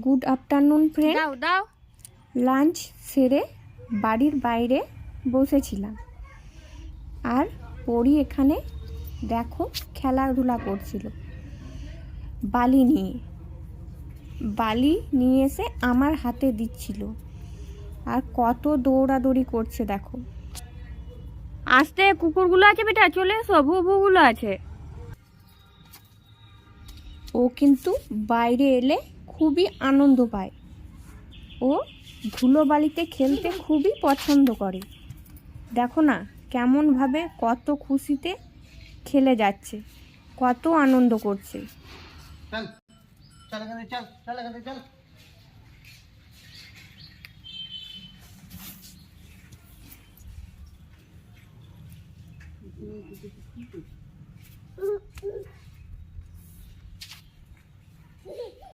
Good afternoon friend. দাও দাও। Lunch সেরে বাড়ির বাইরে বসেছিলাম, আর পরি এখানে দেখো খেলাধুলা করছিল বালি নিয়ে। বালি নিয়ে এসে আমার হাতে দিচ্ছিল, আর কত দৌড়াদৌড়ি করছে দেখো। আস্তে, কুকুরগুলো আছে বেটা, চলে এসো, ভুগুলো আছে। ও কিন্তু বাইরে এলে খুবই আনন্দ পায়। ও ধুলোবালিতে খেলতে খুবই পছন্দ করে। দেখো না কেমনভাবে কত খুশিতে খেলে যাচ্ছে, কত আনন্দ করছে। चल चल एखाने चल चल एखाने चल